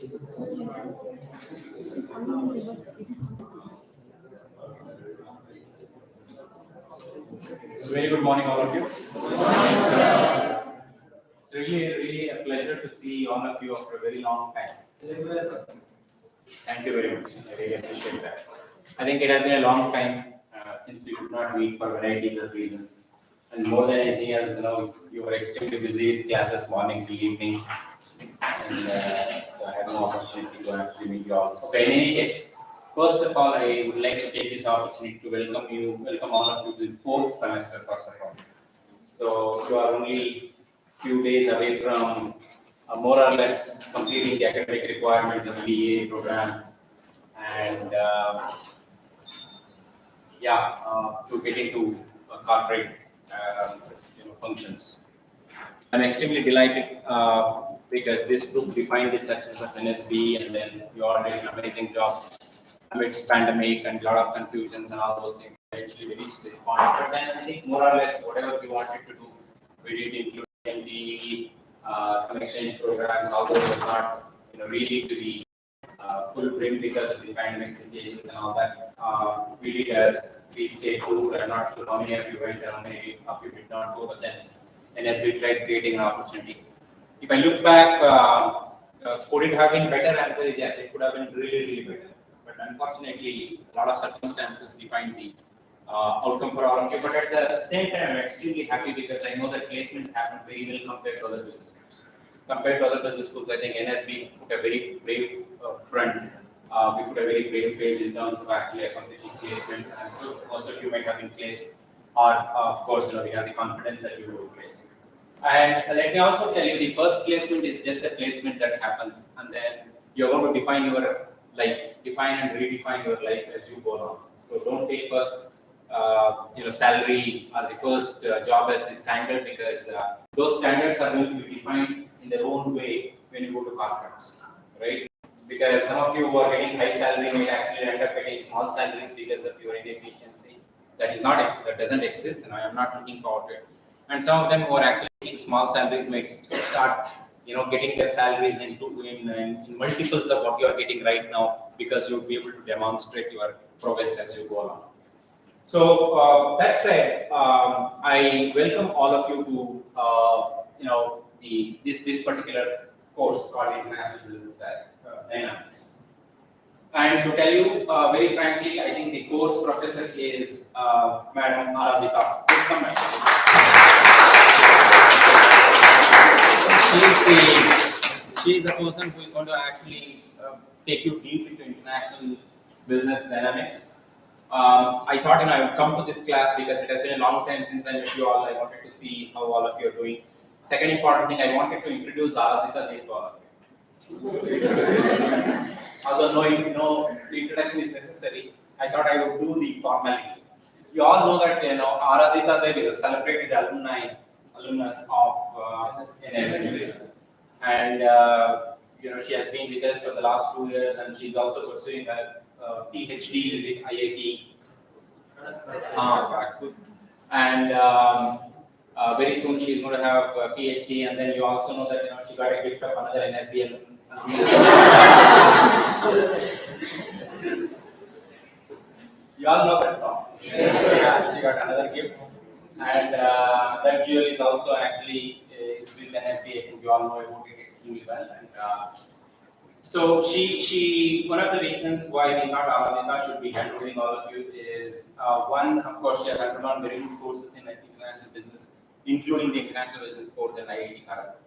So very good morning, all of you. It's really a pleasure to see all of you after a very long time. Thank you very much. I really appreciate that. I think it has been a long time since we could not meet for varieties of reasons. And more than anything else, you were extremely busy with classes morning till evening. And so I had no opportunity to actually meet you all. Okay, in any case, first of all, I would like to take this opportunity to welcome all of you to the fourth semester, first of all. So you are only few days away from more or less completing the academic requirements of the BA program, and to get into corporate functions. I'm extremely delighted because this group defined the success of NSB, and then you all did an amazing job amidst pandemic and a lot of confusions and all those things. Eventually, we reached this point. But then I think more or less whatever we wanted to do, we did include MD, some exchange programs, although it was not really to the full brim because of the pandemic situations and all that. We did a free-stay tour. I'm not sure how many of you went, how many of you did not go, but then NSB tried creating an opportunity. If I look back, could it have been better? Answer is yes, it could have been really better. But unfortunately, a lot of circumstances defined the outcome for all of you. But at the same time, I'm extremely happy because I know that placements happen very well compared to other business schools. Compared to other business schools, I think NSB put a very brave front. We put a very brave face in terms of actually accomplishing placement. I'm sure most of you might have been placed, or of course, we have the confidence that you will place. And let me also tell you, the first placement is just a placement that happens, and then you're going to define your life, define and redefine your life as you go along. So don't take first salary or the first job as the standard, because those standards are going to be defined in their own way when you go to corporates, right? Because some of you who are getting high salary may actually end up getting small salaries because of your inefficiency. That doesn't exist, and I am not looking forward to it. And some of them who are actually getting small salaries may start getting their salaries in multiples of what you are getting right now, because you'll be able to demonstrate your progress as you go along. So that said, I welcome all of you to this particular course called International Business Dynamics. And to tell you very frankly, I think the course professor is Madam Aradhika. Please come back. She is the person who is going to actually take you deep into international business dynamics. I thought I would come to this class because it has been a long time since I met you all. I wanted to see how all of you are doing. Second important thing, I wanted to introduce Aradhika Dev to all of you. Although no introduction is necessary, I thought I would do the formality. You all know that Aradhika Dev is a celebrated alumnus of NSB, and she has been with us for the last 2 years, and she's also pursuing a PhD with IIT. And very soon she's going to have a PhD, and then you also know that she got a gift of another NSB. You all know that now. Yeah, she got another gift, and that jewel is also actually is with NSB. I think you all know about it extremely well. And so she one of the reasons why we thought Aradhika should be handling all of you is one, of course, she has undergone very good courses in international business, including the international business course in IIT Kharagpur.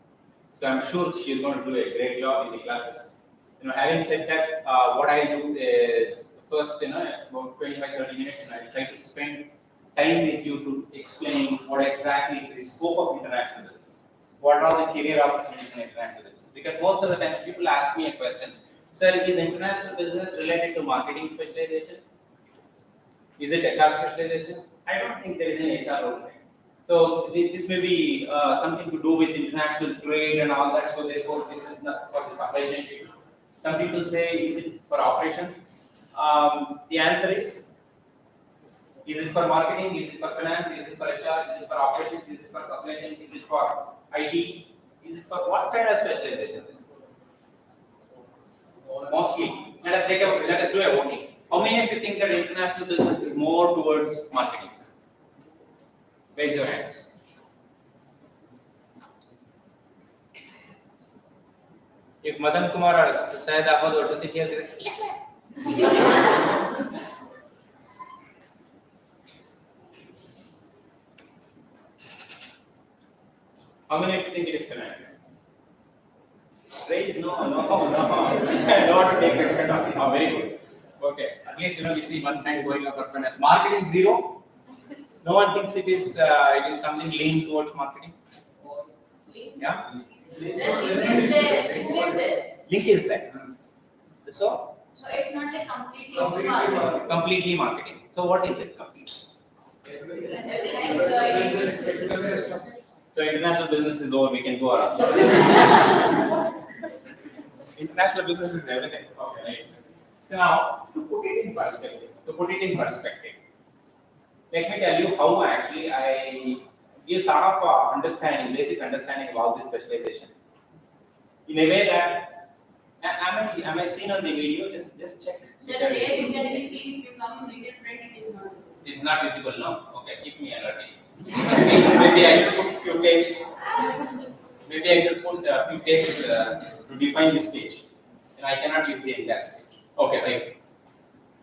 So I'm sure she is going to do a great job in the classes. Having said that, what I'll do is first, about 25-30 minutes, I'll try to spend time with you to explain what exactly is the scope of international business. What are the career opportunities in international business? Because most of the times people ask me a question, sir, is international business related to marketing specialization? Is it HR specialization? I don't think there is an HR role, right? So this may be something to do with international trade and all that. So therefore, this is not for the supply chain people. Some people say, is it for operations? The answer is it for marketing? Is it for finance? Is it for HR? Is it for operations? Is it for supply chain? Is it for IT? Is it for what kind of specialization? Mostly. Let us do a voting. How many of you think that international business is more towards marketing? Raise your hands. If Madan Kumar or Syed Ahmad were to sit here, they say, yes, sir. How many of you think it is finance? Raise no. Don't want to take risk. Oh, very good. Okay. At least we see one hand going up for finance. Marketing zero. No one thinks it is something lean towards marketing. Yeah. Link is there. So it's not like completely marketing. Completely marketing. So what is it completely? So international business is over. We can go around. International business is everything. Okay. Right. So now to put it in perspective, let me tell you how actually I give sort of basic understanding about this specialization. In a way that am I seen on the video? Just check. So there you can be seen if you come in different, it is not visible. It is not visible, no? Okay, keep me alert. Maybe I should put few tapes. Maybe I should put a few tapes to define the stage. And I cannot use the entire stage. Okay, right.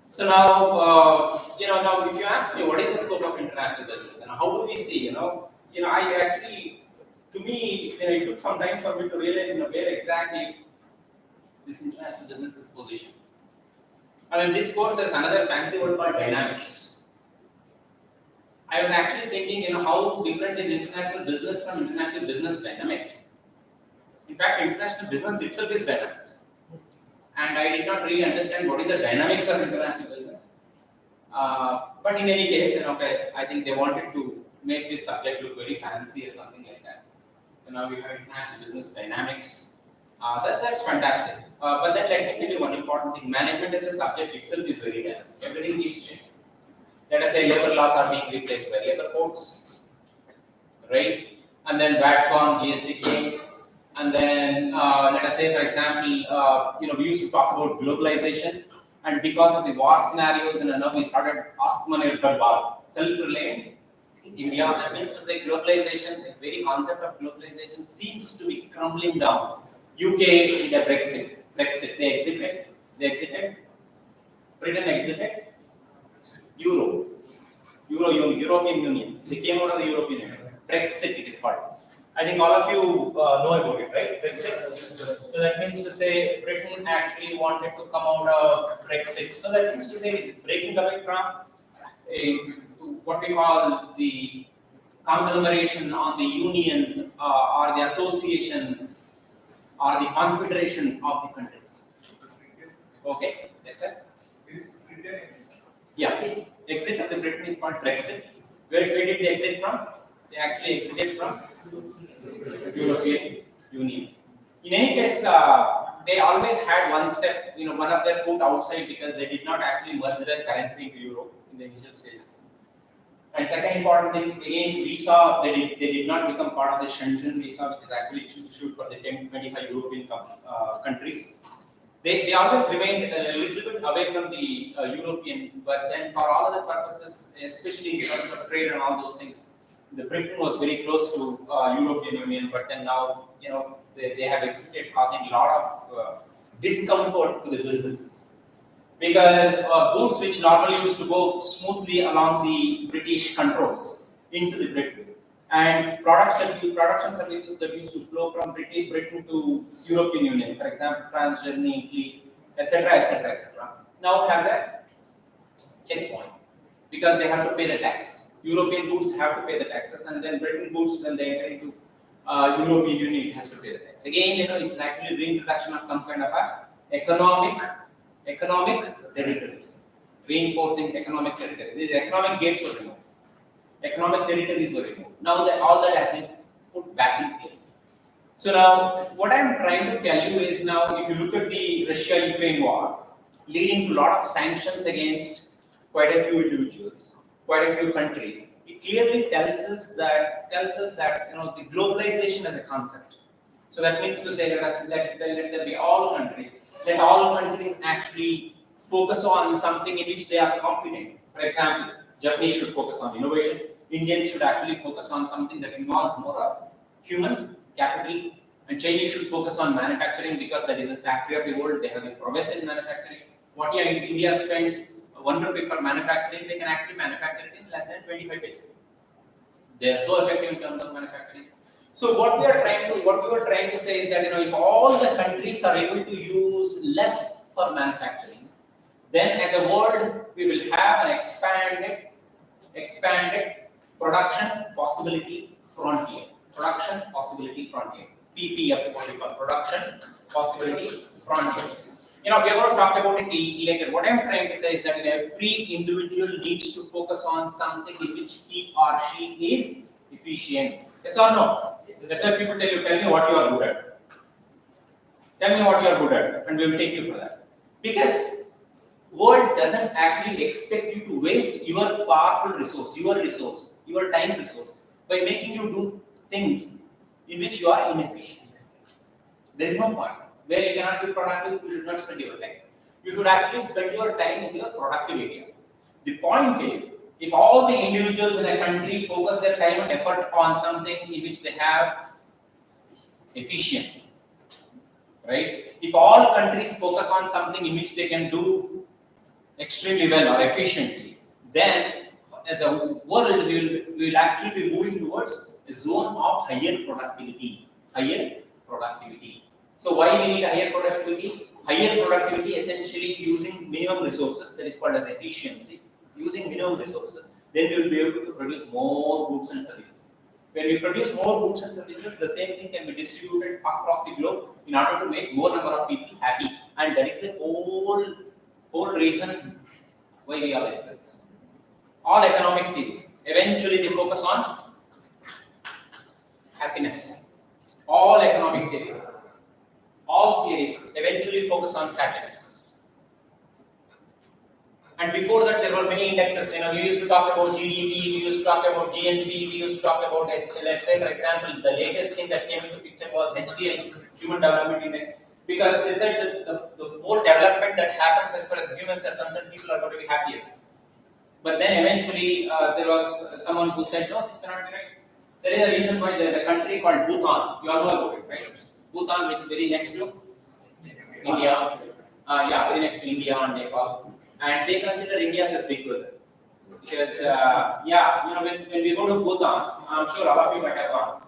So now, now if you ask me what is the scope of international business, and how do we see, I actually, to me, it took some time for me to realize, where exactly this international business is positioned. And in this course, there's another fancy word called dynamics. I was actually thinking, how different is international business from international business dynamics. In fact, international business itself is dynamics. And I did not really understand what is the dynamics of international business. But in any case, I think they wanted to make this subject look very fancy or something like that. So now we have international business dynamics. That's fantastic. But then let me tell you one important thing. Management as a subject itself is very dynamic. Everything keeps changing. Let us say labor laws are being replaced by labor codes, right? And then VATCON, GST came. And then let us say, for example, we used to talk about globalization. And because of the war scenarios, now we started Atmanirbhar Bharat, self-reliant India. That means to say globalization, the very concept of globalization seems to be crumbling down. UK did a Brexit. They exited. Britain exited. European Union. They came out of the European Union. Brexit it is called. I think all of you know about it, right? Brexit. So that means to say Britain actually wanted to come out of Brexit. So that means to say it's breaking away from what we call the conglomeration on the unions or the associations or the confederation of the countries. Okay, yes sir? Yeah, exit of the Britain is called Brexit. Where did they exit from? They actually exited from European Union. In any case, they always had one of their foot outside because they did not actually merge their currency into euro in the initial stages. And second important thing, again, visa, they did not become part of the Schengen visa, which is actually issued for the 10-25 European countries. They always remained a little bit away from the European, but then for all other purposes, especially in terms of trade and all those things, the Britain was very close to European Union, but then now, they have exited, causing a lot of discomfort to the businesses. Because goods which normally used to go smoothly along the British controls into the Britain, and production services that used to flow from Britain to European Union, for example, France, Germany, Italy, etc., now has a checkpoint because they have to pay the taxes. European goods have to pay the taxes, and then Britain goods, when they enter into European Union, it has to pay the tax. Again, it's actually the introduction of some kind of a economic territory, reinforcing economic territory. These economic gates were removed. Economic territories were removed. Now that all that has been put back in place. So now, what I'm trying to tell you is now, if you look at the Russia-Ukraine war, leading to a lot of sanctions against quite a few individuals, quite a few countries, it clearly tells us that the globalization as a concept. So that means to say that let there be all countries let all countries actually focus on something in which they are competent. For example, Japanese should focus on innovation. Indians should actually focus on something that involves more of human capital. And Chinese should focus on manufacturing because that is the factory of the world. They have a prowess in manufacturing. What India spends 1 rupee for manufacturing, they can actually manufacture it in less than 25 paise. They are so effective in terms of manufacturing. So what we were trying to say is that if all the countries are able to use less for manufacturing, then as a world we will have an expanded production possibility frontier. Production possibility frontier. PPF, what we call production possibility frontier. We are going to talk about it later. What I'm trying to say is that every individual needs to focus on something in which he or she is efficient. Yes or no? That's why people tell me what you are good at. Tell me what you are good at, and we will take you for that. Because world doesn't actually expect you to waste your powerful resource, your time resource, by making you do things in which you are inefficient. There is no point. Where you cannot be productive, you should not spend your time. You should actually spend your time in your productive areas. The point is, if all the individuals in a country focus their time and effort on something in which they have efficiency, right? If all countries focus on something in which they can do extremely well or efficiently, then as a world we will actually be moving towards a zone of higher productivity. So why we need higher productivity? Higher productivity essentially using minimum resources, that is called as efficiency. Using minimum resources, then we will be able to produce more goods and services. When we produce more goods and services, the same thing can be distributed across the globe in order to make more number of people happy. And that is the whole reason why we all exist. All economic theories eventually they focus on happiness. All economic theories, all theories eventually focus on happiness. And before that, there were many indexes. We used to talk about GDP, we used to talk about GNP, we used to talk about, let's say, for example, the latest thing that came into picture was HDI, Human Development Index, because they said that the more development that happens as far as humans are concerned, people are going to be happier. But then eventually, there was someone who said, no, this cannot be right. There is a reason why there is a country called Bhutan. You all know about it, right? Bhutan, which is very next to India. Very next to India and Nepal. And they consider India as big brother. Because, when we go to Bhutan, I'm sure all of you might have gone.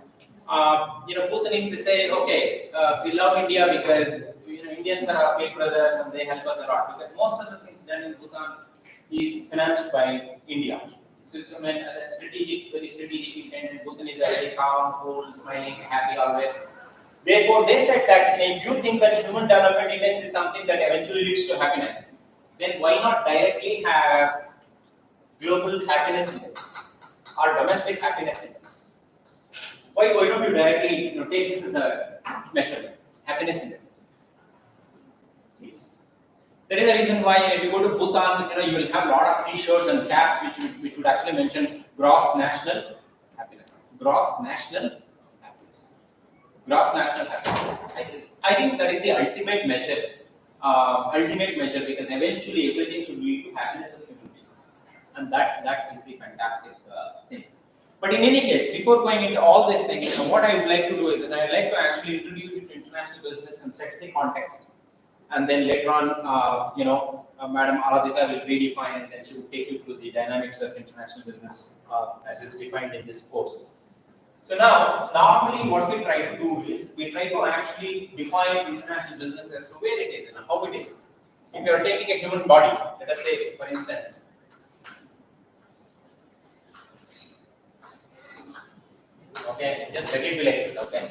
Bhutanese, they say, okay, we love India because, Indians are our big brothers and they help us a lot. Because most of the things done in Bhutan is financed by India. So, very strategic intent, and Bhutanese are very calm, cool, smiling, happy always. Therefore, they said that if you think that Human Development Index is something that eventually leads to happiness, then why not directly have Global Happiness Index or Domestic Happiness Index? Why don't you directly take this as a measurement, Happiness Index? Please. That is the reason why if you go to Bhutan, you will have a lot of t-shirts and caps which would actually mention gross national happiness. Gross national happiness. Gross national happiness. I think that is the ultimate measure. Because eventually everything should lead to happiness of human beings, and that is the fantastic thing. But in any case, before going into all these things, what I would like to do is that I would like to actually introduce it to international business and set the context. And then later on, Madam Aradhita will redefine, and then she will take you through the dynamics of international business as is defined in this course. So now, normally what we try to do is, we try to actually define international business as to where it is and how it is. If you are taking a human body, let us say, for instance, okay, just let it be like this, okay?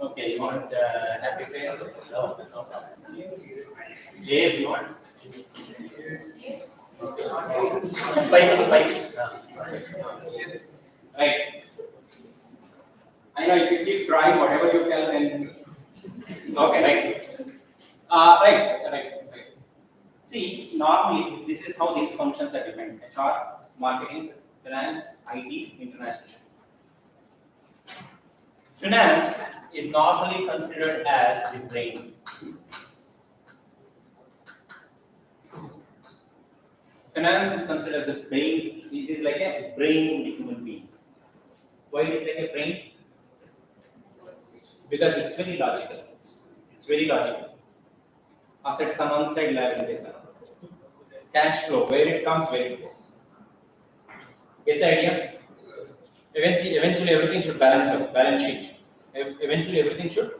Okay, you want happy face? No problem. Yes, you want? Spikes. Right. I know if you keep trying, whatever you tell, then. Okay, right. See, normally this is how these functions are defined: HR, marketing, finance, IT, international. Finance is normally considered as the brain. Finance is considered as a brain. It is like a brain in the human being. Why it is like a brain? Because it's very logical. It's very logical. Assets on one side, liabilities on one side. Cash flow, where it comes, where it goes. Get the idea? Eventually everything should balance out. Balance sheet. Eventually everything should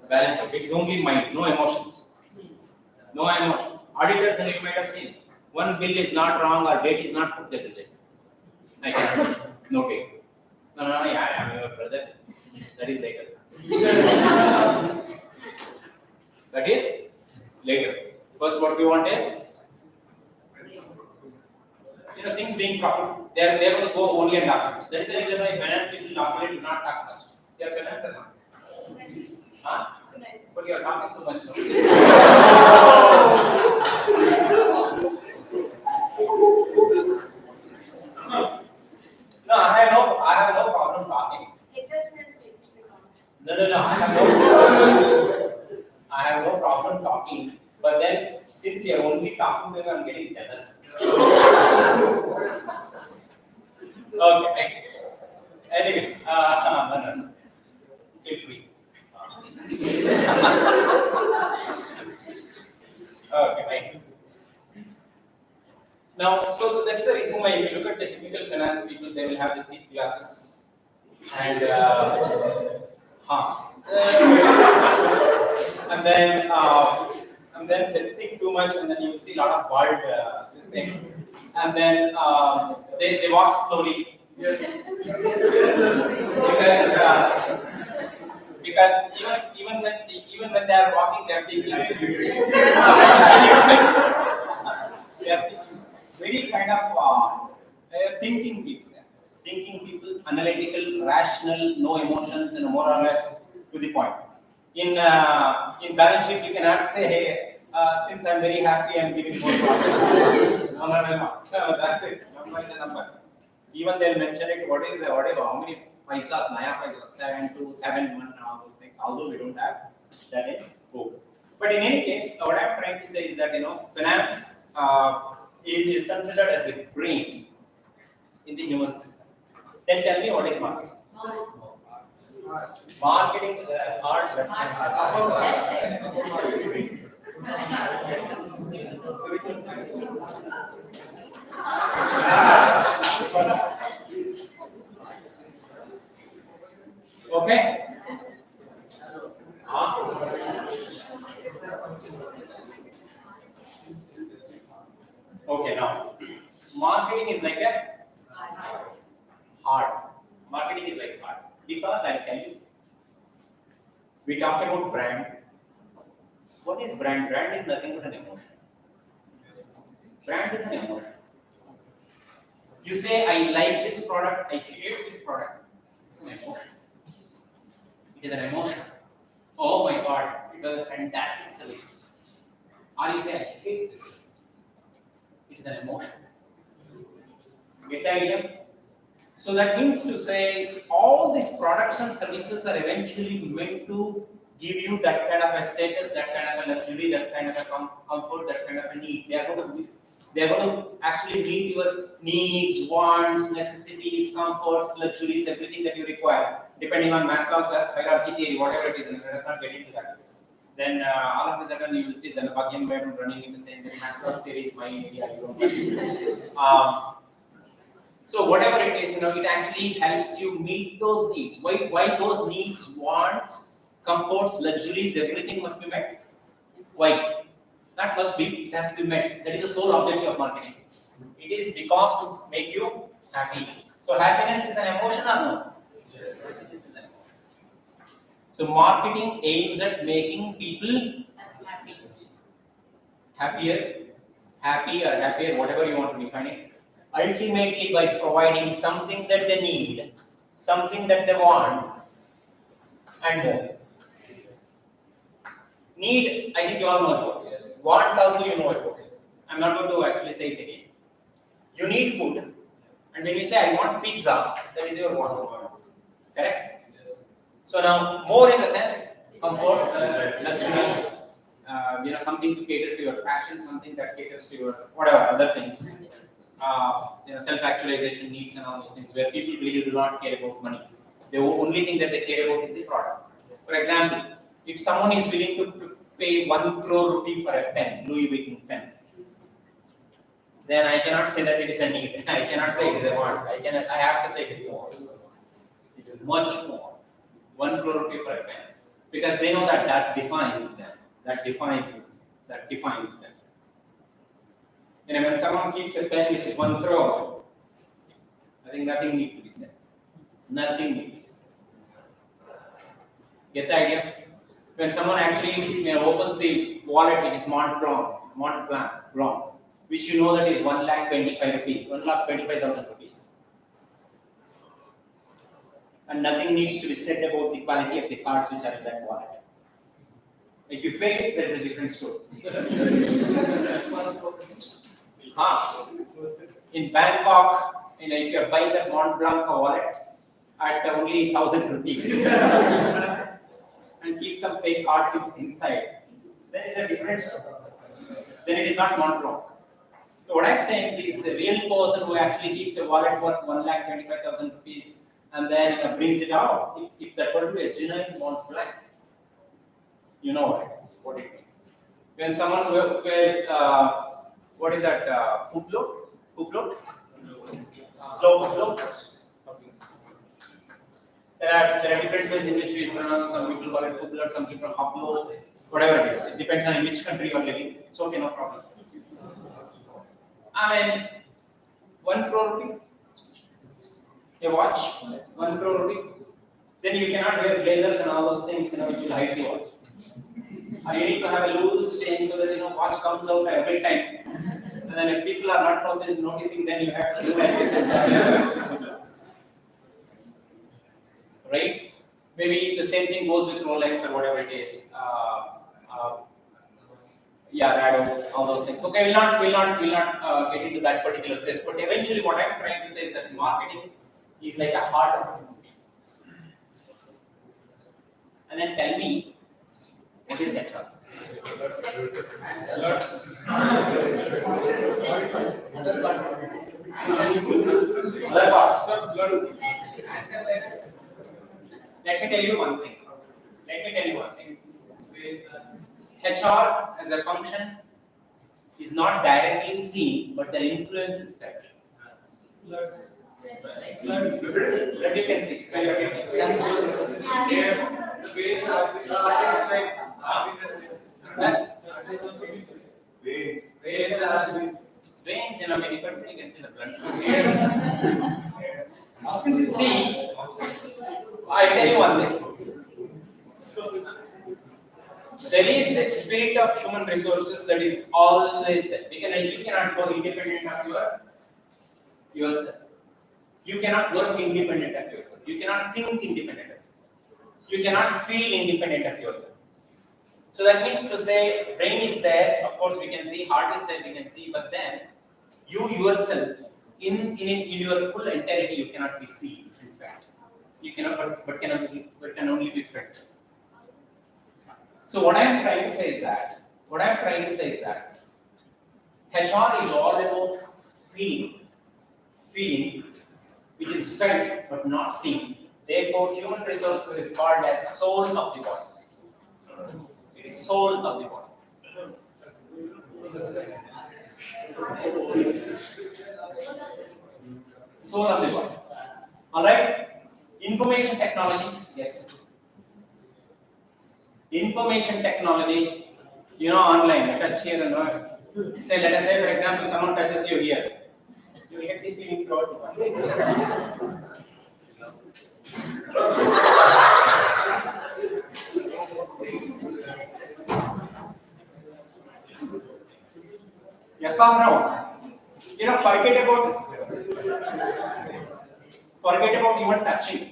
balance out. It is only mind, no emotions. No emotions. Auditors, and you might have seen, one bill is not wrong or date is not put, they reject. I can note it. No, yeah, I'm your brother. That is later. That is later. First, what we want is, things being proper. They're going to go only on documents. That is the reason why finance people normally do not talk much. They are finance or not? Huh? But you are talking too much. No, I have no problem talking. No. I have no problem talking. But then, since you are only talking, then I'm getting jealous. Okay. Anyway, no. Feel free. Okay, thank you. Now, so that's the reason why if you look at the typical finance people, they will have the thick glasses and and then they think too much, and then you will see a lot of bald this thing, and then they walk slowly because even when they are walking, they are thinking. They are thinking. Very kind of thinking people, analytical, rational, no emotions, and more or less to the point. In balance sheet, you cannot say, hey, since I'm very happy, I'm giving more profit. No, that's it. Number is the number. Even they'll mention it. Whatever, how many paisas, naya paisa, 7 to 7, 1, and all those things. Although we don't have that in book. But in any case, what I'm trying to say is that finance. It is considered as a brain in the human system. Then tell me, what is marketing? Marketing is art. Okay. Okay, now marketing is like a art. Marketing is like art. Because I'll tell you, we talk about brand. What is brand? Brand is nothing but an emotion. Brand is an emotion. You say, I like this product, I hate this product. It's an emotion. It is an emotion. Oh my God, it was a fantastic service. Or you say, I hate this service. It is an emotion. Get the idea? So that means to say all these products and services are eventually meant to give you that kind of a status, that kind of a luxury, that kind of a comfort, that kind of a need. They are going to actually meet your needs, wants, necessities, comforts, luxuries, everything that you require, depending on Maslow's hierarchy theory, whatever it is, and let us not get into that. Then all of a sudden you will see the Napoleon Biden running in the same that Maslow's theory is my idea. So whatever it is, it actually helps you meet those needs. Why those needs, wants, comforts, luxuries, everything must be met? Why? That must be, it has to be met. That is the sole objective of marketing. It is because to make you happy. So happiness is an emotion or no? Yes. This is an emotion. So marketing aims at making people happier, whatever you want to define it. Ultimately, by providing something that they need, something that they want, and more. Need, I think you all know about it. Want also you know about it. I'm not going to actually say it again. You need food. And when you say, I want pizza, that is your want. Correct? So now more in the sense comfort, luxury, something to cater to your passion, something that caters to your whatever other things. Self-actualization needs and all those things where people really do not care about money. The only thing that they care about is the product. For example, if someone is willing to pay 1 crore rupee for a pen, Louis Vuitton pen, then I cannot say that it is a need. I cannot say it is a want. I have to say it is more. It is much more. 1 crore rupee for a pen. Because they know that that defines them. That defines them. When someone keeps a pen which is 1 crore, I think nothing needs to be said. Nothing needs to be said. Get the idea? When someone actually opens the wallet which is Mont Blanc, which you know that is 1,25,000 rupees, 1,25,000 rupees. And nothing needs to be said about the quality of the cards which are in that wallet. If you fake it, that is a different story. In Bangkok, if you are buying that Mont Blanc wallet at only 1,000 rupees and keep some fake cards inside, then it's a different story. Then it is not Mont Blanc. So what I'm saying is the real person who actually keeps a wallet worth 1,25,000 rupees and then brings it out, if that were to be a genuine Mont Blanc, you know what it means. When someone wears, what is that, Hublot? Low. There are different ways in which we pronounce. Some people call it Hublot, some people Hublot, whatever it is. It depends on in which country you are living. It's okay, no problem. 1 crore rupee. A watch, 1 crore rupee. Then you cannot wear blazers and all those things, which will hide the watch. Or you need to have a loose chain so that watch comes out every time. And then if people are not noticing, then you have to do like this. Right? Maybe the same thing goes with Rolex or whatever it is. Rado, all those things. Okay, we'll not get into that particular space. But eventually, what I'm trying to say is that marketing is like a heart of human being. And then tell me, what is HR? Other parts. Let me tell you one thing. HR as a function is not directly seen, but their influence is felt. Let you can see. Veins, many people you can see the blood. See, I tell you one thing. There is the spirit of human resources that is always there. You cannot go independent of yourself. You cannot work independent of yourself. You cannot think independent of yourself. You cannot feel independent of yourself. So that means to say, brain is there, of course we can see, heart is there, we can see, but then you yourself, in your full entirety, you cannot be seen, in fact. You cannot, but can only be felt. So what I am trying to say is that, HR is all about feeling, which is felt but not seen. Therefore, human resources is called as soul of the body. It is soul of the body. Soul of the body. All right. Information technology. Yes. Information technology. Online. Touch here and all. Say, let us say, for example, someone touches you here. You will get the feeling throughout the body. Yes or no? Forget about even touching.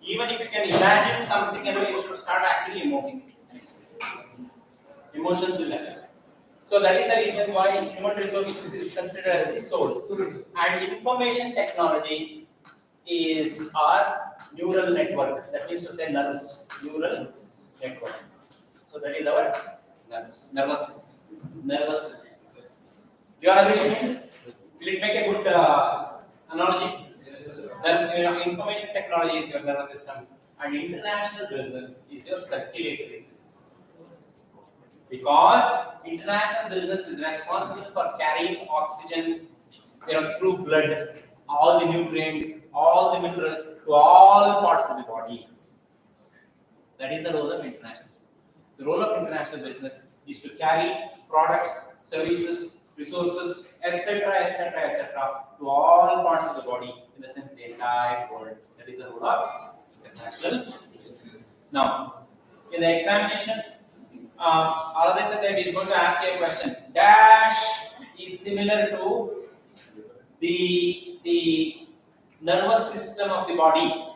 Even if you can imagine something, you should start actually emoting. Emotions will happen. So that is the reason why human resources is considered as the soul. And information technology is our neural network. That means to say nerves, neural network. So that is our nervous system. Nervous system. Do you agree with me? Will it make a good analogy? Then information technology is your nervous system, and international business is your circulatory system. Because international business is responsible for carrying oxygen, through blood, all the nutrients, all the minerals to all parts of the body. That is the role of international business. The role of international business is to carry products, services, resources, etc., etc., etc., to all parts of the body, in the sense the entire world. That is the role of international business. Now, in the examination, Aradhya Dev is going to ask you a question. Dash is similar to the nervous system of the body.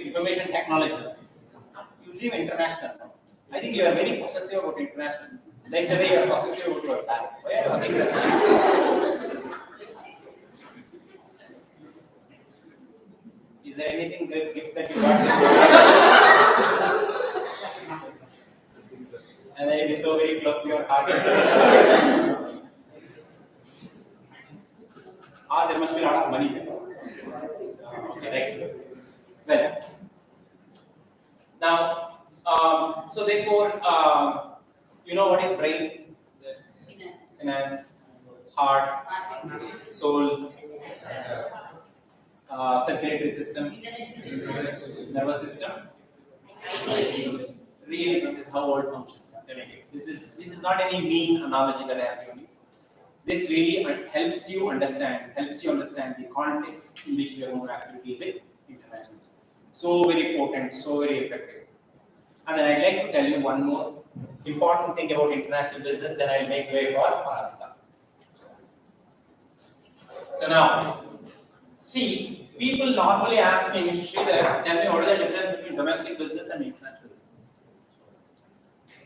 Information technology. You live international. I think you are very possessive about international. Like the way you are possessive about your time. Why are you saying that? Is there anything great gift that you got? And then it is so very close to your heart. There must be a lot of money there. Okay, right. Well, now, so therefore, you know what is brain? Finance, heart, soul, circulatory system, nervous system. Really, this is how world functions. I'm telling you. This is not any mean analogy that I have given you. This really helps you understand the context in which you are going to actually deal with international business. So very potent, so very effective. And then I'd like to tell you one more important thing about international business, then I'll make way for Paramita. So now, see, people normally ask me, Mr. Sridhar, tell me what is the difference between domestic business and international business?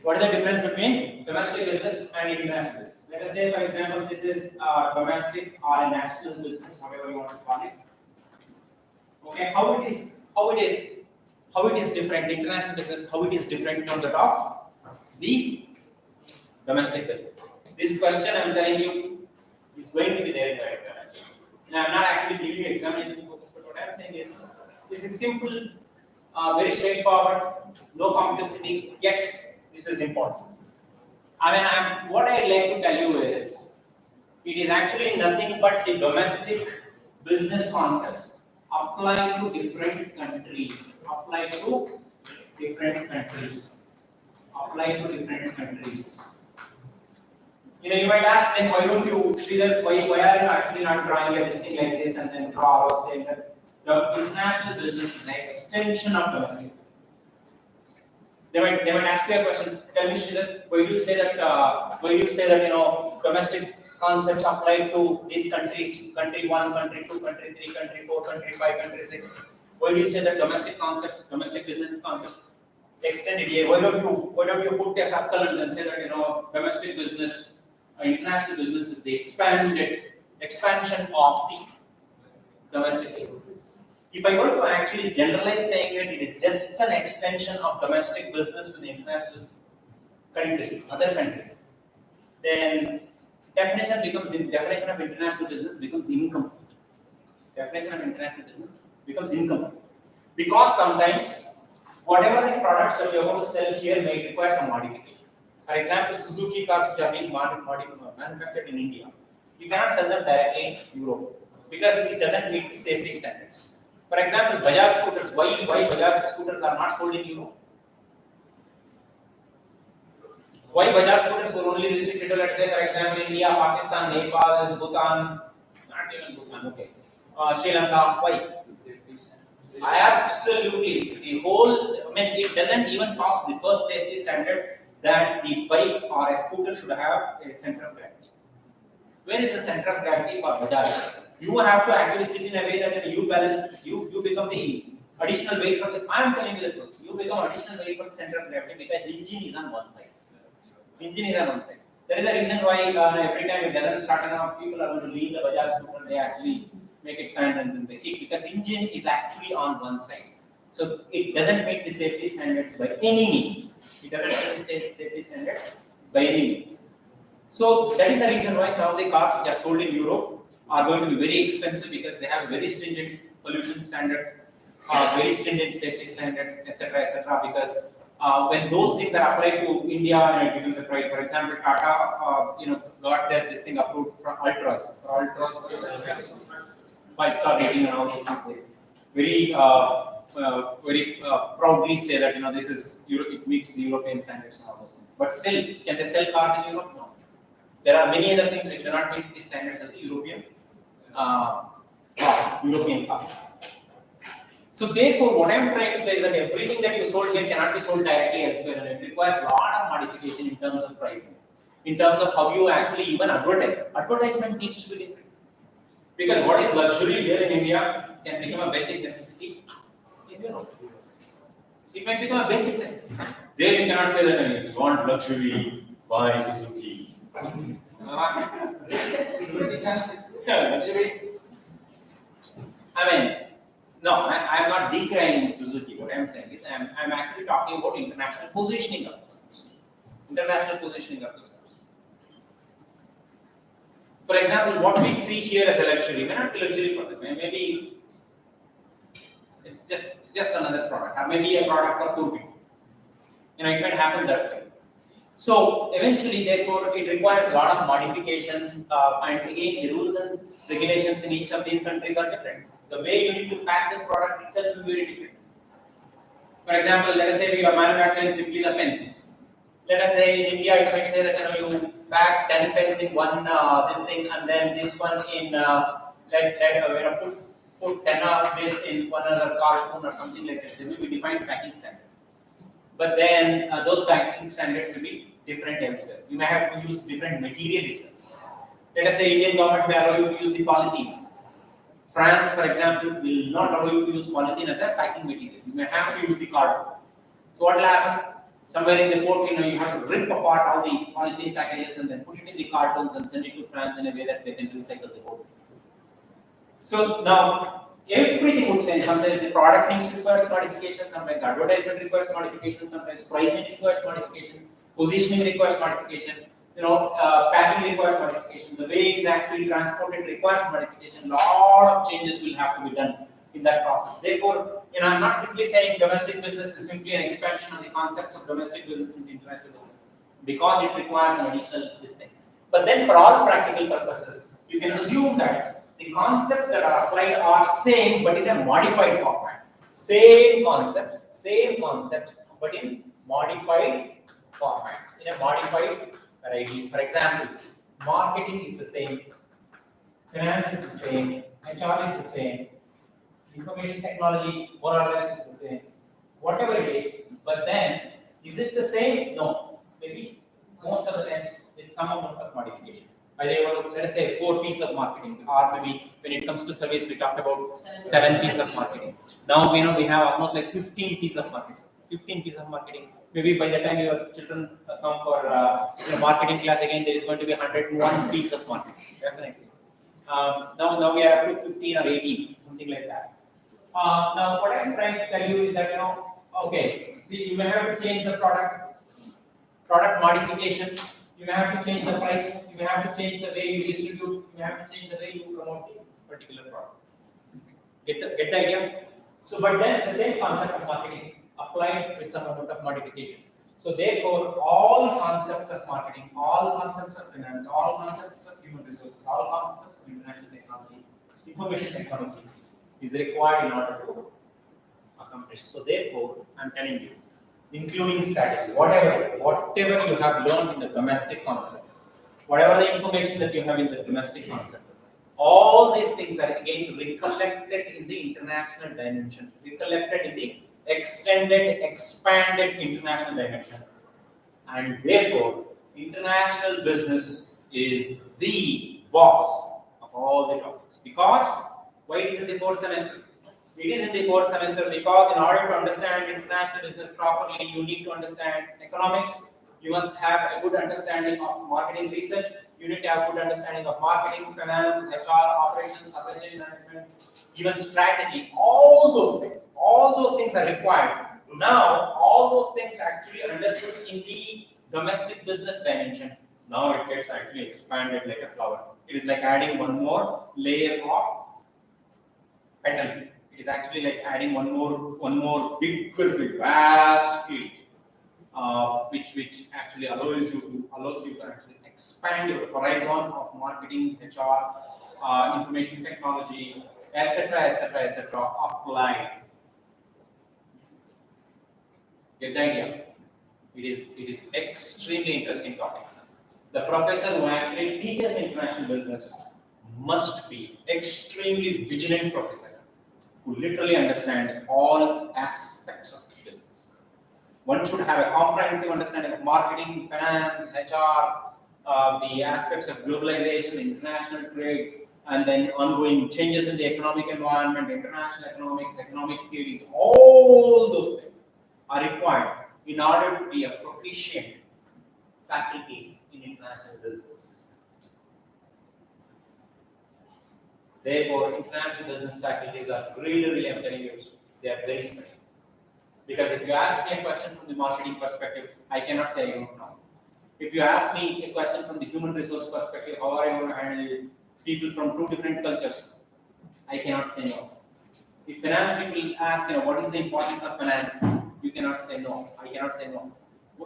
What is the difference between domestic business and international business? Let us say, for example, this is domestic or a national business, whatever you want to call it. Okay, how it is different, international business, how it is different from the domestic business. This question I am telling you is going to be there in the examination. Now I am not actually giving you examination focus, but what I am saying is, this is simple, very straightforward, no complexity, yet this is important. What I would like to tell you is, it is actually nothing but the domestic business concepts applied to different countries. Applied to different countries. You might ask then, why don't you, Sridhar, why are you actually not drawing a listing like this and then draw or say that the international business is an extension of domestic. They might ask you a question. Tell me, Sridhar, why do you say that domestic concepts apply to these countries, country 1, country 2, country 3, country 4, country 5, country 6? Why do you say that domestic concepts, domestic business concepts extended here? Why don't you put a circle and say that domestic business, international business is the expansion of the domestic business? If I were to actually generalize saying that it is just an extension of domestic business to the international countries, other countries, then definition of international business becomes incomplete. Definition of international business becomes incomplete. Because sometimes whatever the products that you are going to sell here may require some modification. For example, Suzuki cars which are being manufactured in India, you cannot sell them directly in Europe because it doesn't meet the safety standards. For example, Bajaj scooters. Why Bajaj scooters are not sold in Europe? Why Bajaj scooters were only restricted to, let's say, for example, India, Pakistan, Nepal, Bhutan, not even Bhutan, okay, Sri Lanka? Why? Absolutely. It doesn't even pass the first safety standard that the bike or a scooter should have a center of gravity. Where is the center of gravity for Bajaj? You have to actually sit in a way that you balance, you become the additional weight for the, I am telling you the truth, you become additional weight for the center of gravity because the engine is on one side. That is the reason why every time it doesn't start enough, people are going to leave the Bajaj scooter, they actually make it stand and the kick, because engine is actually on one side. So it doesn't meet the safety standards by any means. It doesn't meet the safety standards by any means. So that is the reason why some of the cars which are sold in Europe are going to be very expensive, because they have very stringent pollution standards, very stringent safety standards, etc. Because when those things are applied to India and it becomes a pride. For example, Tata, got their this thing approved for Ultras, five-star rating and all those things. Very proudly say that this is it meets the European standards and all those things. But still, can they sell cars in Europe? No. There are many other things which do not meet the standards of the European car. So therefore, what I am trying to say is that everything that you sold here cannot be sold directly elsewhere, and it requires a lot of modification in terms of pricing, in terms of how you actually even advertise. Advertisement needs to be different. Because what is luxury here in India can become a basic necessity in Europe. It might become a basic necessity. There you cannot say that if you want luxury, buy Suzuki. Luxury. No, I'm not decrying Suzuki. What I'm saying is I'm actually talking about international positioning of those cars. International positioning of those cars. For example, what we see here as a luxury may not be luxury for them. Maybe it's just another product, or maybe a product for poor people. It might happen that way. So eventually, therefore, it requires a lot of modifications, and again, the rules and regulations in each of these countries are different. The way you need to pack the product itself will be very different. For example, let us say we are manufacturing simply the pens. Let us say in India, it might say that you pack 10 pens in one this thing, and then this one in put 10 of this in one other cartoon or something like that. There will be defined packing standards. But then those packing standards will be different elsewhere. You may have to use different material itself. Let us say Indian government may allow you to use the polythene. France, for example, will not allow you to use polythene as a packing material. You may have to use the cardboard. So what will happen? Somewhere in the port, you have to rip apart all the polythene packages and then put it in the cartons and send it to France in a way that they can recycle the whole thing. So now everything would change. Sometimes the product mix requires modification, sometimes advertisement requires modification, sometimes pricing requires modification, positioning requires modification, packing requires modification, the way it is actually transported requires modification. Lot of changes will have to be done in that process. Therefore, I'm not simply saying domestic business is simply an expansion of the concepts of domestic business into international business, because it requires an additional this thing. But then for all practical purposes, you can assume that the concepts that are applied are same but in a modified format. Same concepts, but in modified format, in a modified variety. For example, marketing is the same, finance is the same, HR is the same, information technology more or less is the same, whatever it is. But then, is it the same? No. Maybe most of the times with some amount of modification. Let us say 4 pieces of marketing, or maybe when it comes to service, we talked about 7 pieces of marketing. Now we have almost like 15 pieces of marketing. 15 pieces of marketing. Maybe by the time your children come for marketing class again, there is going to be 101 pieces of marketing. Definitely. Now we are up to 15 or 18, something like that. Now what I am trying to tell you is that okay, see, you may have to change the product modification. You may have to change the price, you may have to change the way you distribute, you may have to change the way you promote the particular product. Get the idea? So, but then the same concept of marketing applied with some amount of modification. So therefore, all concepts of marketing, all concepts of finance, all concepts of human resources, all concepts of international technology, information technology is required in order to accomplish. So therefore, I am telling you, including strategy, whatever you have learned in the domestic concept, whatever the information that you have in the domestic concept, all these things are again recollected in the international dimension, recollected in the extended, expanded international dimension. And therefore, international business is the boss of all the topics. Because, why is it the 4th semester? It is in the 4th semester because in order to understand international business properly, you need to understand economics. You must have a good understanding of marketing research. You need to have good understanding of marketing, finance, HR, operations, supply chain management, even strategy. All those things are required. Now, all those things actually are understood in the domestic business dimension. Now it gets actually expanded like a flower. It is like adding one more layer of petal. It is actually like adding one more bigger field, vast field, which actually allows you to actually expand your horizon of marketing, HR, information technology, etc. Applied. Get the idea? It is extremely interesting topic. The professor who actually teaches international business must be extremely vigilant professor who literally understands all aspects of the business. One should have a comprehensive understanding of marketing, finance, HR, the aspects of globalization, international trade, and then ongoing changes in the economic environment, international economics, economic theories. All those things are required in order to be a proficient faculty in international business. Therefore, international business faculties are really, I'm telling you, they are very special. Because if you ask me a question from the marketing perspective, I cannot say I don't know. If you ask me a question from the human resource perspective, how are you going to handle people from two different cultures, I cannot say no. If finance people ask, what is the importance of finance, you cannot say no. I cannot say no.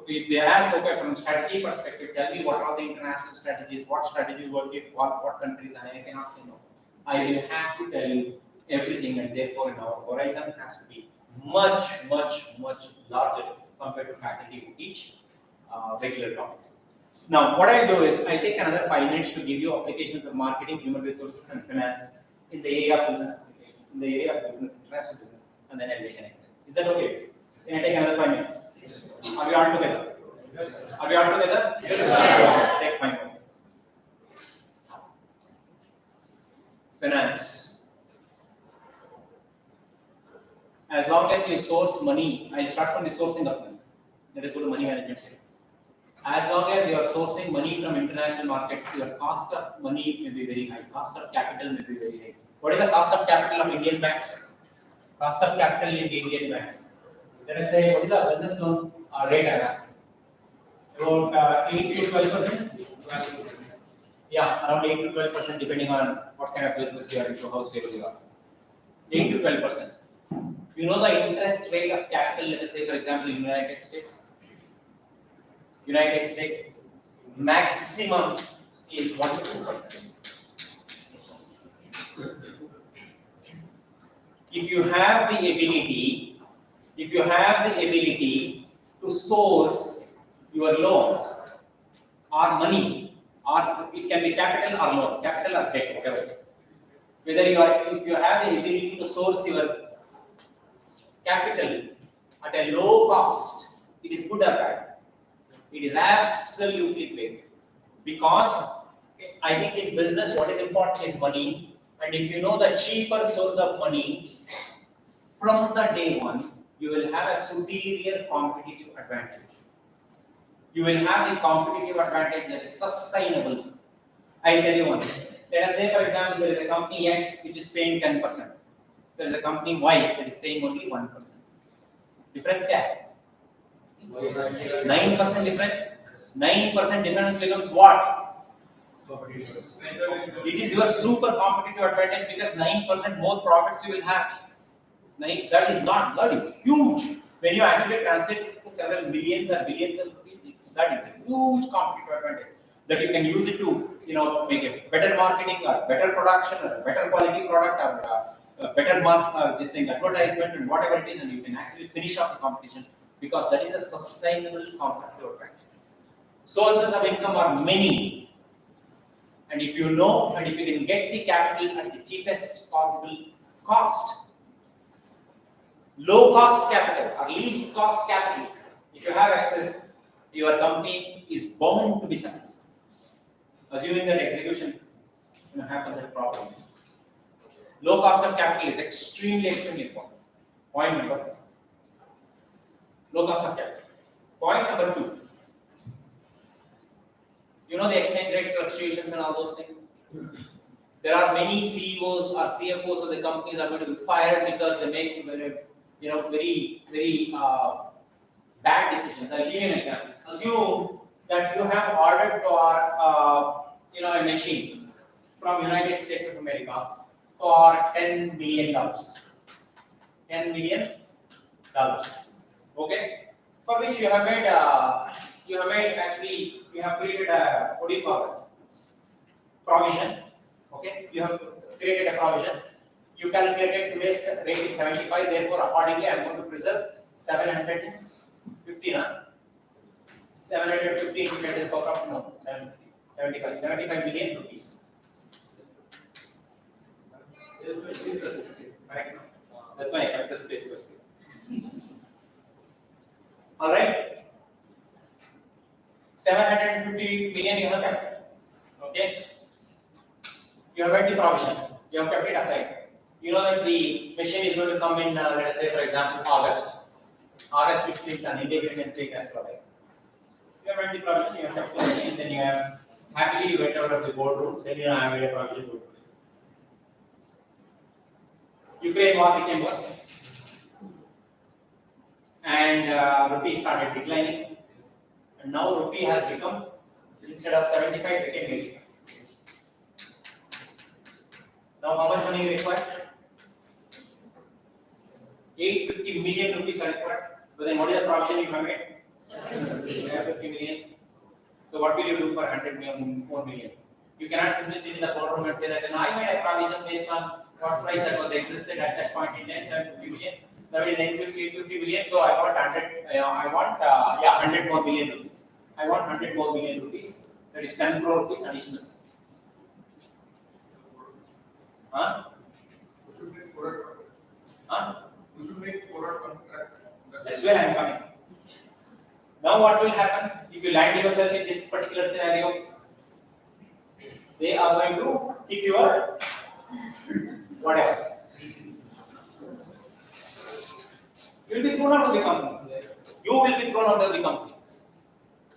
If they ask, okay, from strategy perspective, tell me what are the international strategies, what strategies work in what countries, and I cannot say no. I will have to tell you everything, and therefore our horizon has to be much larger compared to faculty who teach regular topics. Now, what I'll do is I'll take another 5 minutes to give you applications of marketing, human resources, and finance in the area of business, international business, and then I'll make an exit. Is that okay? Can I take another 5 minutes? Yes. Are we all together? Yes. Are we all together? Yes. Take 5 minutes. Finance. As long as you source money, I'll start from the sourcing of money. Let us go to money management here. As long as you are sourcing money from international market, your cost of money may be very high. Cost of capital may be very high. What is the cost of capital of Indian banks? Cost of capital in the Indian banks. Let us say, what is the business loan rate I'm asking? About 8 to 12%? Yeah, around 8 to 12% depending on what kind of business you are into, how stable you are. 8 to 12%. You know the interest rate of capital, let us say for example in United States. United States maximum is 1 to 2%. If you have the ability to source your loans or money, or it can be capital or loan, capital or debt, whatever it is. If you have the ability to source your capital at a low cost, it is good or bad? It is absolutely great, because I think in business what is important is money, and if you know the cheaper source of money from the day one, you will have a superior competitive advantage. You will have the competitive advantage that is sustainable. I'll tell you one. Let us say for example there is a company X which is paying 10%. There is a company Y that is paying only 1%. Difference क्या? 9% difference. 9% difference becomes what? It is your super competitive advantage, because 9% more profits you will have. That is huge. When you actually translate it to several millions or billions of rupees, that is a huge competitive advantage that you can use it to make a better marketing or better production or better quality product or better advertisement and whatever it is, and you can actually finish off the competition, because that is a sustainable competitive advantage. Sources of income are many, and if you know and if you can get the capital at the cheapest possible cost, low cost capital or least cost capital, if you have access, your company is bound to be successful, assuming that execution happens properly. Low cost of capital is extremely important. Point number 1. Low cost of capital. Point number 2. You know the exchange rate fluctuations and all those things. There are many CEOs or CFOs of the companies are going to be fired because they make very bad decisions. I'll give you an example. Assume that you have ordered for a machine from United States of America for $10 million. $10 million. Okay? For which you have created a, what do you call it? Provision. Okay? You have created a provision. You calculated today's rate is 75, therefore accordingly I am going to preserve 750, 750 into 10 to the power of no, 75 million rupees. Right? That's why I kept the space for you. Alright? 750 million you have kept. Okay? You have kept the provision. You have kept it aside. You know that the machine is going to come in, let us say, for example, August 15th, an independence day has provided. You have kept the provision, you have kept the money, and then you have happily you went out of the boardroom, said, I have made a provision. Ukraine war became worse, and rupee started declining, and now rupee has become, instead of 75, it became 80. Now how much money you require? 850 million rupees are required. But then what is the provision you have made? 750 million. So what will you do for 100 million, 4 million? You cannot simply sit in the boardroom and say that I made a provision based on what price that was existed at that point in time, 750 million. Now it is 850 million, so I want 100 more million rupees. I want 100 more million rupees. That is 10 crore rupees additional. Huh? You should make product contract. That's where I am coming. Now what will happen if you land yourself in this particular scenario? They are going to kick your whatever. You will be thrown out of the company. You will be thrown out of the company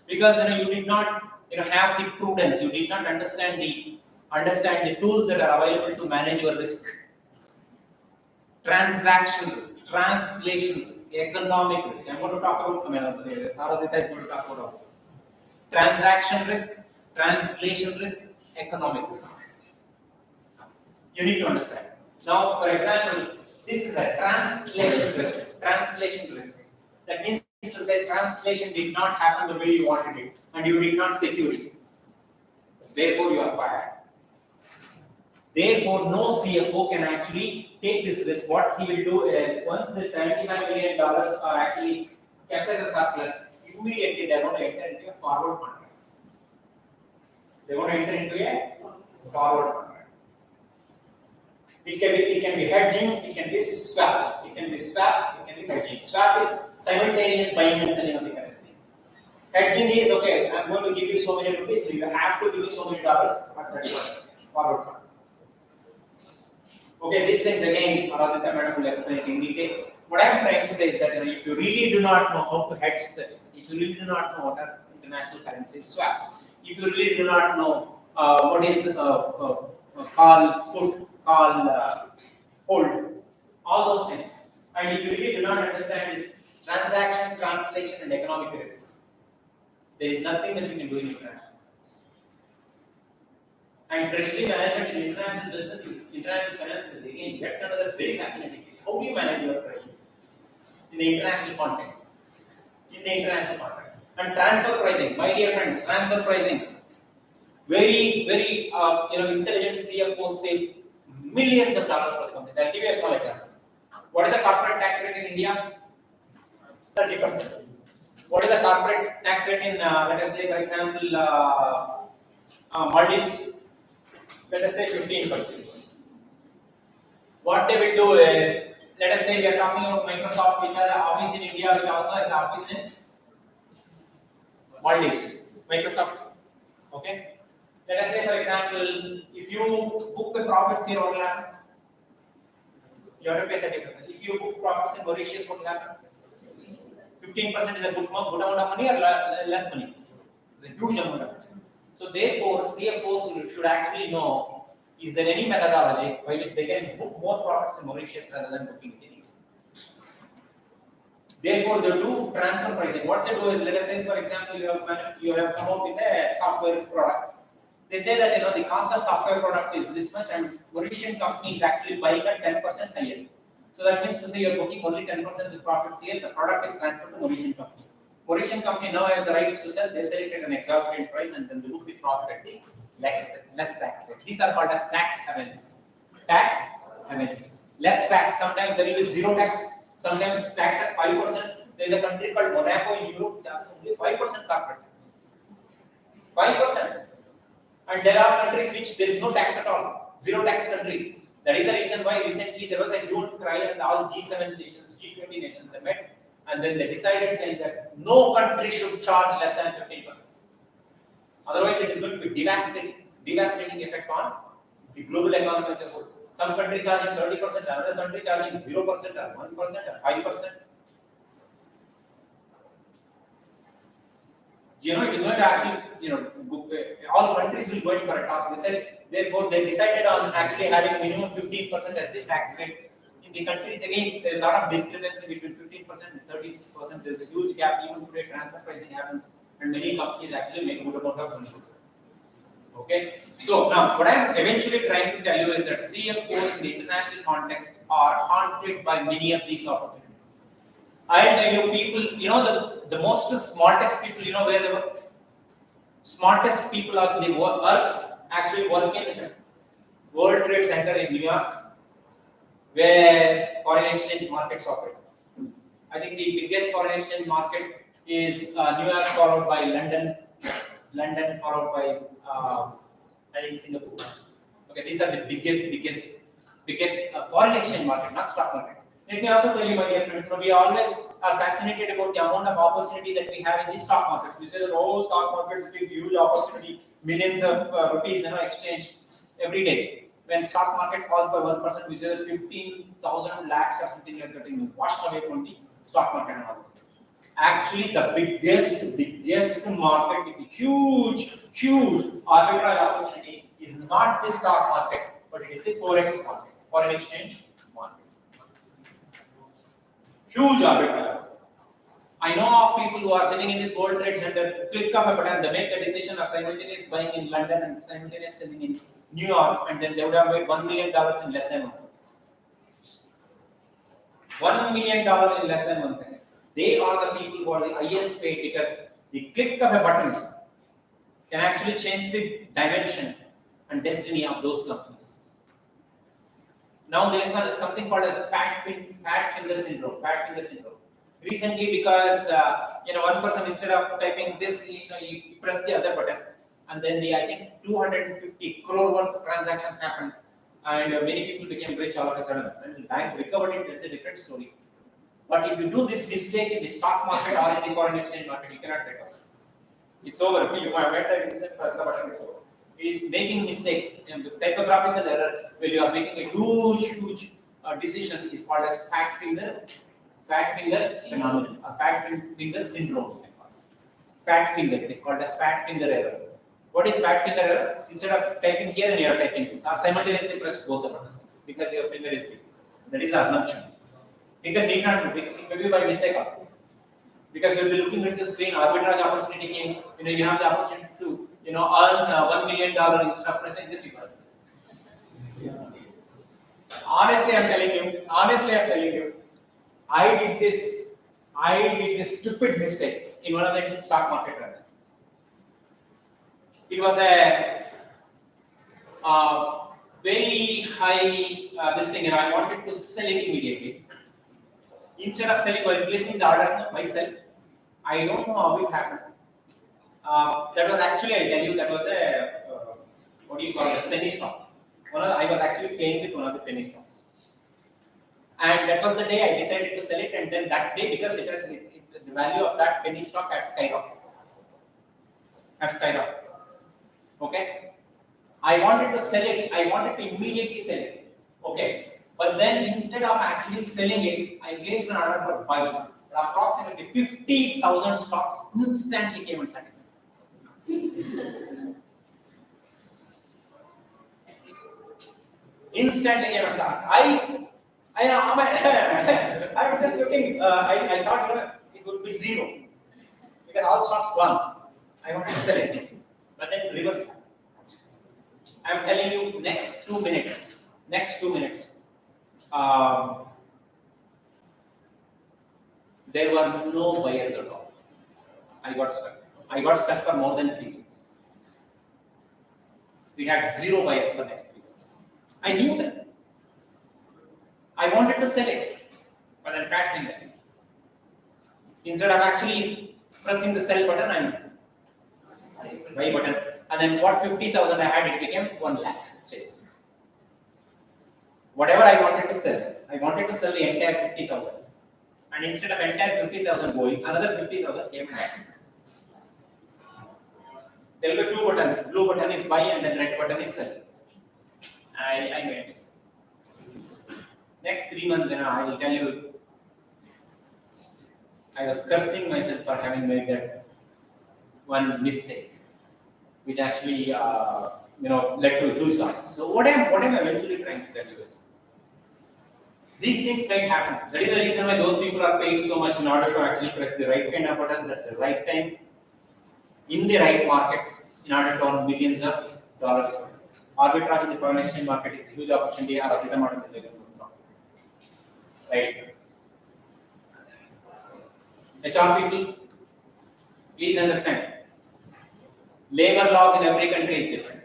because you did not have the prudence. You did not understand the tools that are available to manage your risk. Transaction risk, translation risk, economic risk. I'm going to talk about Aradhita is going to talk about all those things. Transaction risk, translation risk, economic risk. You need to understand. Now, for example, this is a translation risk. Translation risk. That means to say translation did not happen the way you wanted it, and you did not secure it. Therefore, you are fired. Therefore, no CFO can actually take this risk. What he will do is, once the $75 million are actually kept as a surplus, immediately they are going to enter into a forward contract. They are going to enter into a forward contract. It can be hedging, it can be swap. It can be swap, it can be hedging. Swap is simultaneous buying and selling of the currency. Hedging is, okay, I'm going to give you so many rupees, so you have to give me so many dollars at that point. Forward contract. Okay, these things again, Aradhita Madam will explain in detail. What I am trying to say is that if you really do not know how to hedge the risk, if you really do not know what are international currency swaps, if you really do not know what is call put, call hold, all those things, and if you really do not understand this transaction, translation, and economic risks, there is nothing that you can do in international. And treasury management in international businesses, international finances, again, yet another very fascinating thing. How do you manage your treasury in the international context? In the international context. And transfer pricing, my dear friends, transfer pricing. Very, very intelligent CFOs save millions of dollars for the companies. I'll give you a small example. What is the corporate tax rate in India? 30%. What is the corporate tax rate in, let us say, for example, Maldives? Let us say 15%. What they will do is, let us say we are talking about Microsoft, which has an office in India, which also has an office in Maldives. Microsoft. Okay? Let us say, for example, if you book the profits here, what will happen? You have to pay 30%. If you book profits in Mauritius, what will happen? 15% is a good amount of money or less money? It's a huge amount of money. So therefore, CFOs should actually know, is there any methodology by which they can book more profits in Mauritius rather than booking it in India? Therefore, they do transfer pricing. What they do is, let us say, for example, you have come out with a software product. They say that the cost of software product is this much, and Mauritian company is actually buying at 10% higher. So that means to say you're booking only 10% of the profits here. The product is transferred to Mauritian company. Mauritian company now has the rights to sell. They sell it at an exorbitant price, and then they book the profit at the less tax rate. These are called as tax havens. Tax havens. Less tax. Sometimes there will be zero tax. Sometimes tax at 5%. There is a country called Monaco in Europe that only 5% corporate tax. 5%. And there are countries which there is no tax at all. Zero tax countries. That is the reason why recently there was a huge cry and all G7 nations, G20 nations they met, and then they decided saying that no country should charge less than 15%. Otherwise, it is going to be devastating effect on the global economy as a whole. Some country charging 30%, another country charging 0% or 1% or 5%. It is going to actually, all countries will go in for a toss. They said, therefore, they decided on actually having minimum 15% as the tax rate. In the countries, again, there is a lot of discrepancy between 15% and 30%. There is a huge gap. Even today, transfer pricing happens, and many companies actually make good amount of money. Okay. So now, what I am eventually trying to tell you is that CFOs in the international context are haunted by many of these opportunities. I'll tell you, people, the most smartest people, where they work? Smartest people are the earth's actually work in World Trade Center in New York, where foreign exchange markets operate. I think the biggest foreign exchange market is New York, followed by London, followed by I think Singapore. Okay, these are the biggest foreign exchange market, not stock market. Let me also tell you, my dear friends, we always are fascinated about the amount of opportunity that we have in the stock markets. We say that stock markets give huge opportunity, millions of rupees, exchanged every day. When stock market falls by 1%, we say that 15,000 lakhs or something like that washed away from the stock market and all this. Actually, the biggest market with a huge arbitrage opportunity is not the stock market, but it is the forex market, foreign exchange market. Huge arbitrage. I know of people who are sitting in this World Trade Center, click of a button, they make the decision of simultaneous buying in London and simultaneous selling in New York, and then they would have made $1 million in less than 1 second. $1 million in less than 1 second. They are the people who are the highest paid because the click of a button can actually change the dimension and destiny of those companies. Now there is something called as fat finger syndrome. Recently, because one person, instead of typing this, you press the other button, and then I think 250 crore worth of transaction happened, and many people became rich all of a sudden. And the banks recovered it. That's a different story. But if you do this mistake in the stock market or in the foreign exchange market, you cannot recover. It's over. You have made that decision, press the button, it's over. It's making mistakes. And the typographical error, where you are making a huge decision, is called as fat finger phenomenon, or fat finger syndrome. Fat finger is called as fat finger error. What is fat finger error? Instead of typing here and you are typing this, or simultaneously press both the buttons because your finger is big. That is the assumption. Finger need not be big, it may be by mistake also. Because you will be looking at the screen, arbitrage opportunity came, you have the opportunity to earn $1 million instead of pressing this, you press this. Honestly, I'm telling you, I did this stupid mistake in one of the stock market runs. It was a very high this thing, and I wanted to sell it immediately. Instead of selling or replacing the orders myself, I don't know how it happened. That was actually, I tell you, that was a penny stock. I was actually playing with one of the penny stocks. And that was the day I decided to sell it, and then that day, because the value of that penny stock had skyrocketed. Okay? I wanted to sell it, I wanted to immediately sell it. Okay? But then instead of actually selling it, I placed an order for buying. Approximately 50,000 stocks instantly came and started. Instantly came and started. I'm just looking. I thought it would be zero because all stocks gone. I wanted to sell it, but then reverse. I'm telling you, next 2 minutes. Next 2 minutes. There were no buyers at all. I got stuck. I got stuck for more than 3 weeks. We had zero buyers for next 3 weeks. I knew that. I wanted to sell it, but I'm factoring that. Instead of actually pressing the sell button, I'm buy button. And then what 50,000 I had, it became 1 lakh shares. Whatever I wanted to sell the entire 50,000. And instead of entire 50,000 going, another 50,000 came back. There will be 2 buttons. Blue button is buy and then red button is sell. I made this. Next 3 months, I will tell you, I was cursing myself for having made that one mistake, which actually led to huge losses. So what I'm eventually trying to tell you is, these things may happen. That is the reason why those people are paid so much in order to actually press the right kind of buttons at the right time, in the right markets, in order to earn millions of dollars. Arbitrage in the foreign exchange market is a huge opportunity. Arbitrage model is a good one. Right? HR people, please understand. Labor laws in every country is different.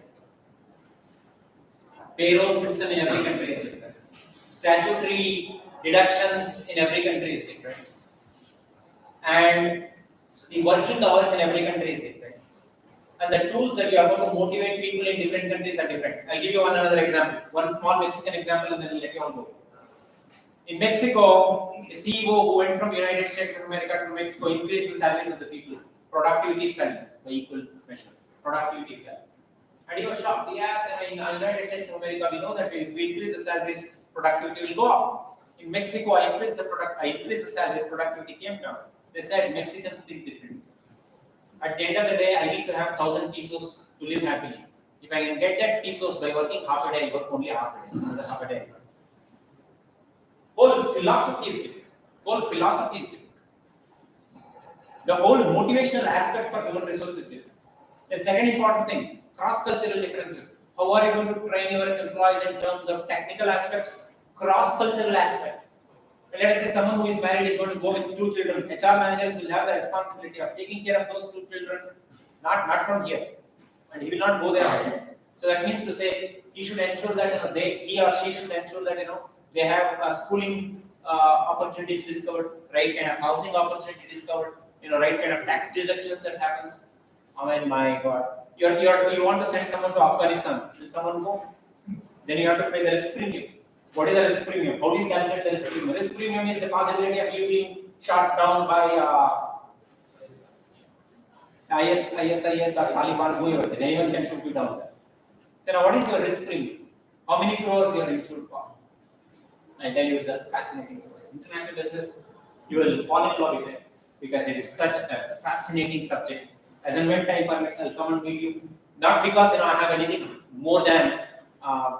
Payroll system in every country is different. Statutory deductions in every country is different. And the working hours in every country is different. And the tools that you are going to motivate people in different countries are different. I'll give you another example. One small Mexican example and then I'll let you all go. In Mexico, a CEO who went from United States of America to Mexico increased the salaries of the people. Productivity fell by equal measure. Productivity fell. And he was shocked. He asked, in the United States of America, we know that if we increase the salaries, productivity will go up. In Mexico, I increased the salaries, productivity came down. They said Mexicans think differently. At the end of the day, I need to have 1,000 pesos to live happily. If I can get that pesos by working half a day, I work only half a day. Another half a day. Whole philosophy is different. The whole motivational aspect for human resources is different. The second important thing, cross-cultural differences. How are you going to train your employees in terms of technical aspects, cross-cultural aspect? And let us say someone who is married is going to go with 2 children. HR managers will have the responsibility of taking care of those 2 children, not from here. And he will not go there. So that means to say he should ensure that he or she should ensure that they have schooling opportunities discovered, right kind of housing opportunity discovered, right kind of tax deductions that happens. I mean, my God, you want to send someone to Afghanistan? Will someone go? Then you have to pay the risk premium. What is the risk premium? How do you calculate the risk premium? Risk premium is the possibility of you being shot down by ISIS or Taliban, whoever. Then anyone can shoot you down there. So now, what is your risk premium? How many crores you are insured for? I tell you, it's a fascinating story. International business, you will fall in love with it because it is such a fascinating subject. As and when time permits, I'll come and meet you. Not because I have anything more than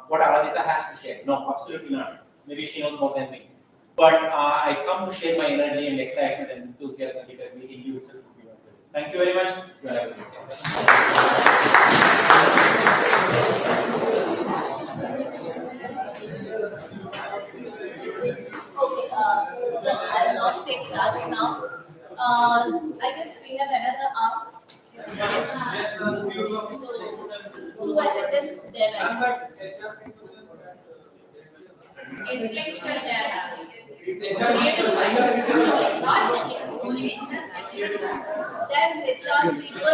what Aradhita has to share. No, absolutely not. Maybe she knows more than me. But I come to share my energy and excitement and enthusiasm because meeting you itself would be wonderful. Thank you very much. You have a good No, I'll not take class now. I guess we have another hour. So, 2 attendants there. Intellectual data. Then HR people.